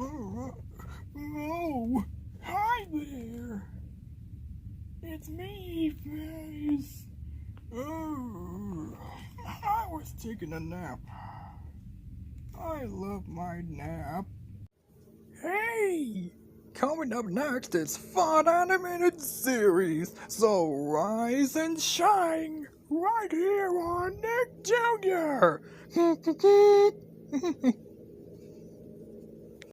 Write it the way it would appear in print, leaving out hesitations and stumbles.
Oh, hi there. It's me, Face. I was taking a nap. I love my nap. Hey! Coming up next is Fun Animated Series, so rise and shine right here on Nick Jr.